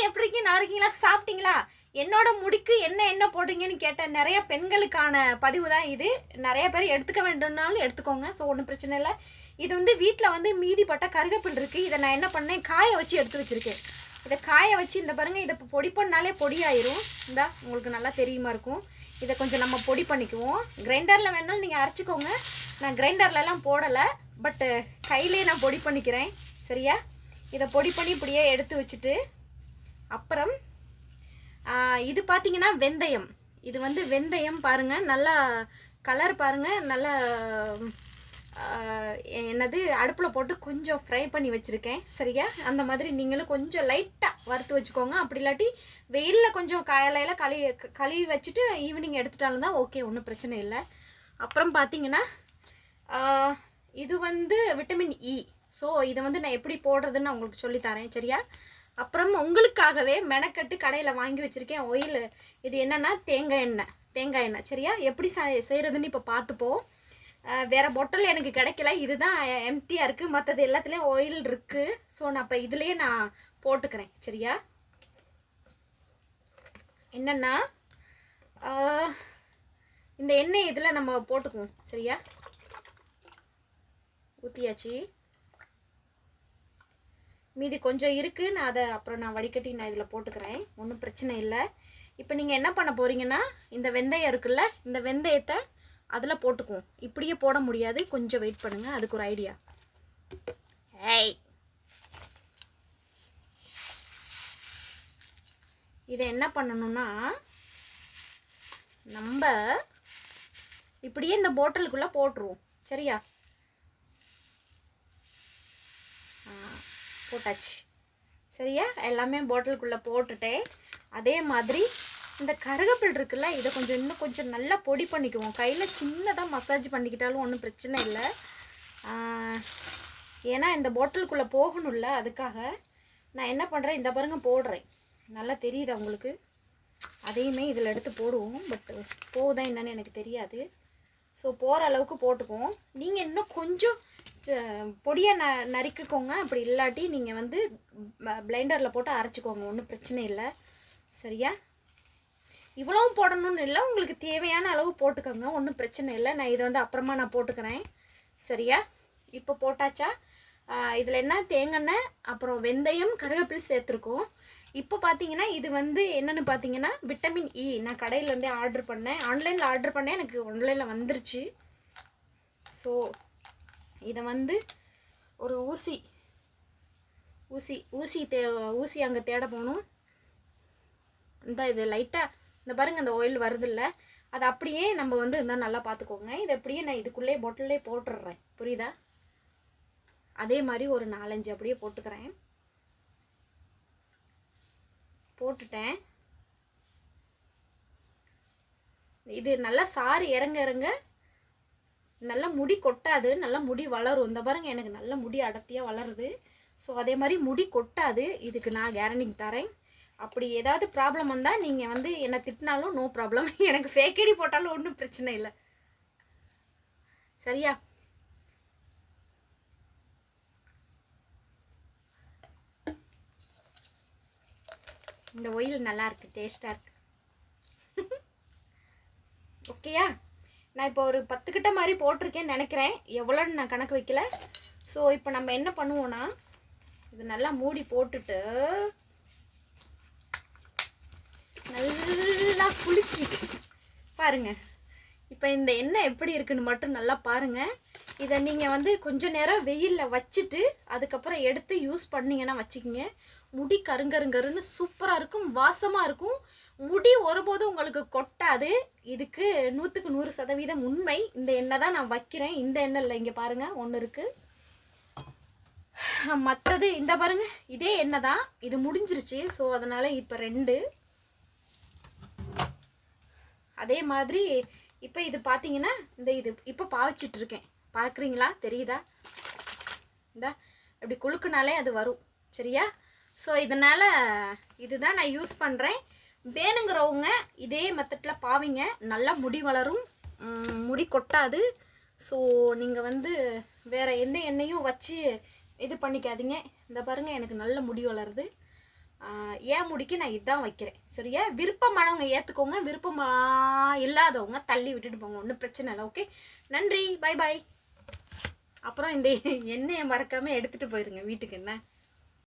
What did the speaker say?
எப்படி இருக்கீங்க? நல்லா இருக்கீங்களா? சாப்பிட்டீங்களா? என்னோட முடிக்கு என்ன போடுறீங்கன்னு கேட்ட நிறைய பெண்களுக்கான பதிவு தான் இது. நிறைய பேர் எடுத்துக்க வேண்டும்னாலும் எடுத்துக்கோங்க. ஸோ ஒன்றும் பிரச்சனை இல்லை. இது வந்து வீட்டில் வந்து மீதிப்பட்ட கருவேப்பில் இருக்குது. இதை நான் என்ன பண்ணேன், காய வச்சு எடுத்து வச்சுருக்கேன். இதை காய வச்சு இந்த பாருங்கள், இதை பொடி பண்ணாலே பொடியாயிரும். இந்தா உங்களுக்கு நல்லா தெரியுமா இருக்கும். இதை கொஞ்சம் நம்ம பொடி பண்ணிக்குவோம். கிரைண்டரில் வேணாலும் நீங்கள் அரைச்சிக்கோங்க. நான் கிரைண்டர்லலாம் போடலை, பட்டு கையிலே நான் பொடி பண்ணிக்கிறேன். சரியா? இதை பொடி பண்ணி இப்படியே எடுத்து வச்சுட்டு அப்புறம் இது பார்த்தீங்கன்னா வெந்தயம். இது வந்து வெந்தயம் பாருங்கள், நல்லா கலர் பாருங்கள், நல்லா என்னது அடுப்பில் போட்டு கொஞ்சம் ஃப்ரை பண்ணி வச்சுருக்கேன். சரியா? அந்த மாதிரி நீங்களும் கொஞ்சம் லைட்டாக வறுத்து வச்சுக்கோங்க. அப்படி இல்லாட்டி வெயிலில் கொஞ்சம் காலையில் கழுவி வச்சுட்டு ஈவினிங் எடுத்துட்டாலும் தான் ஓகே, ஒன்றும் பிரச்சனை இல்லை. அப்புறம் பார்த்தீங்கன்னா இது வந்து விட்டமின் இ. ஸோ இதை வந்து நான் எப்படி போடுறதுன்னு நான் உங்களுக்கு சொல்லித்தரேன். சரியா? அப்புறம் உங்களுக்காகவே மெனக்கட்டு கடையில் வாங்கி வச்சுருக்கேன் ஆயில். இது என்னென்னா தேங்காய் எண்ணெய். சரியா? எப்படி செய்கிறதுன்னு இப்போ பார்த்துப்போம். வேறு பொட்டல் எனக்கு கிடைக்கல, இதுதான் எம்டியாக இருக்குது. மற்றது எல்லாத்துலேயும் ஆயில் இருக்குது. ஸோ நான் இப்போ இதுலேயே நான் போட்டுக்கிறேன். சரியா? என்னென்னா இந்த எண்ணெய் இதில் நம்ம போட்டுக்குவோம். சரியா? ஊற்றியாச்சு. மீதி கொஞ்சம் இருக்குது, நான் அதை அப்புறம் நான் வடிகட்டி நான் இதில் போட்டுக்கிறேன். ஒன்றும் பிரச்சனை இல்லை. இப்போ நீங்கள் என்ன பண்ண போகிறீங்கன்னா, இந்த வெந்தயம் இருக்குல்ல, இந்த வெந்தயத்தை அதில் போட்டுக்குவோம். இப்படியே போட முடியாது, கொஞ்சம் வெயிட் பண்ணுங்கள், அதுக்கு ஒரு ஐடியா. இதை என்ன பண்ணணும்னா, நம்ம இப்படியே இந்த பாட்டிலுக்குள்ளே போட்டுருவோம். சரியா? போட்டாச்சு. சரியா? எல்லாமே பாட்டிலுக்குள்ளே போட்டுட்டேன். அதே மாதிரி இந்த கருவேப்பில் இருக்குல்ல, இதை இன்னும் கொஞ்சம் நல்லா பொடி பண்ணிக்குவோம். கையில் சின்னதாக மசாஜ் பண்ணிக்கிட்டாலும் ஒன்றும் பிரச்சனை இல்லை. ஏன்னா இந்த பாட்டிலுக்குள்ளே போகணும்ல, அதுக்காக நான் என்ன பண்ணுறேன், இந்த பாருங்க போடுறேன். நல்லா தெரியுது உங்களுக்கு. அதையுமே இதில் எடுத்து போடுவோம். பட் போகுதா என்னன்னு எனக்கு தெரியாது. ஸோ போகிற அளவுக்கு போட்டுக்குவோம். நீங்கள் இன்னும் கொஞ்சம் பொடியை நறுக்கிக்கோங்க. அப்படி இல்லாட்டி நீங்கள் வந்து பிளைண்டரில் போட்டு அரைச்சிக்கோங்க, ஒன்றும் பிரச்சனை இல்லை. சரியா? இவ்வளவும் போடணும்னு இல்லை, உங்களுக்கு தேவையான அளவு போட்டுக்கோங்க, ஒன்றும் பிரச்சனை இல்லை. நான் இதை வந்து அப்புறமா நான் போட்டுக்கிறேன். சரியா? இப்போ போட்டாச்சா? இதில் என்ன தேங்காய், அப்புறம் வெந்தயம், கருவேப்பிலை சேர்த்துருக்கோம். இப்போ பார்த்தீங்கன்னா இது வந்து என்னென்னு பார்த்தீங்கன்னா விட்டமின் இ. நான் கடையிலேருந்தே ஆர்டர் பண்ணேன், ஆன்லைனில் ஆர்டர் பண்ணேன், எனக்கு ஆன்லைனில் வந்துருச்சு. ஸோ இதை வந்து ஒரு ஊசி அங்கே தேட போகணும். இந்த இது லைட்டாக இந்த பாருங்கள், அந்த ஆயில் வருதில்ல, அது அப்படியே நம்ம வந்து இருந்தால் நல்லா பார்த்துக்கோங்க. இதை அப்படியே நான் இதுக்குள்ளே பாட்டிலே போட்டுடுறேன். புரியுதா? அதே மாதிரி ஒரு 4-5 அப்படியே போட்டுக்கிறேன். போட்டுட்டேன். இது நல்லா சாறு இறங்க நல்லா முடி கொட்டாது, நல்லா முடி வளரும். இந்த பாருங்க, எனக்கு நல்ல முடி அடர்த்தியாக வளருது. ஸோ அதே மாதிரி முடி கொட்டாது, இதுக்கு நான் கேரண்டி தரேன். அப்படி ஏதாவது ப்ராப்ளம் வந்தால் நீங்கள் வந்து என்னை திட்டினாலும் நோ ப்ராப்ளம், எனக்கு ஃபேக் ஐடி போட்டாலும் ஒன்றும் பிரச்சனை இல்லை. சரியா? இந்த ஆயில் நல்லா இருக்குது, டேஸ்ட்டாக இருக்குது. ஓகேயா? நான் இப்போ ஒரு 10 கிட்ட மாதிரி போட்டிருக்கேன்னு நினைக்கிறேன், எவ்வளோன்னு நான் கணக்கு வைக்கல. ஸோ இப்போ நம்ம என்ன பண்ணுவோன்னா, இது நல்லா மூடி போட்டுட்டு நல்லா குலுக்கிட்டு பாருங்கள். இப்போ இந்த எண்ணெய் எப்படி இருக்குன்னு மட்டும் நல்லா பாருங்கள். இதை நீங்கள் வந்து கொஞ்சம் நேரம் வெயிலில் வச்சுட்டு அதுக்கப்புறம் எடுத்து யூஸ் பண்ணிங்கன்னா வச்சுக்கிங்க, முடி கருங்கருங்கருன்னு சூப்பராக இருக்கும், வாசமாக இருக்கும். முடி ஒருபோதும் உங்களுக்கு கொட்டாது. இதுக்கு 100க்கு 100% உண்மை. இந்த எண்ணெய் தான் நான் வைக்கிறேன். இந்த எண்ணெய் இல்லை, இங்கே பாருங்கள், ஒன்று இருக்குது. மற்றது இந்த பாருங்கள், இதே எண்ணெய் தான், இது முடிஞ்சிருச்சு. ஸோ அதனால் இப்போ 2. அதே மாதிரி இப்போ இது பார்த்தீங்கன்னா இது இப்போ பாவிச்சிட்ருக்கேன். பார்க்குறீங்களா? தெரியுதா? இந்த இப்படி குலுக்குனாலே அது வரும். சரியா? ஸோ இதனால் இதுதான் நான் யூஸ் பண்ணுறேன். வேணுங்கிறவங்க இதே மெத்தடில் பாவிங்க, நல்லா முடி வளரும், முடி கொட்டாது. ஸோ நீங்கள் வந்து வேறு எந்த எண்ணெயும் வச்சு இது பண்ணிக்காதீங்க. இந்த பாருங்கள், எனக்கு நல்ல முடி வளருது. ஏன் முடிக்கு நான் இதுதான் வைக்கிறேன். சரியா? விருப்பமானவங்க ஏற்றுக்கோங்க, விருப்பமா இல்லாதவங்க தள்ளி விட்டுட்டு போங்க, ஒன்றும் பிரச்சனை இல்லை. ஓகே, நன்றி, பை பாய். அப்புறம் இந்த எண்ணெயை மறக்காமல் எடுத்துகிட்டு போயிருங்க வீட்டுக்கு. என்ன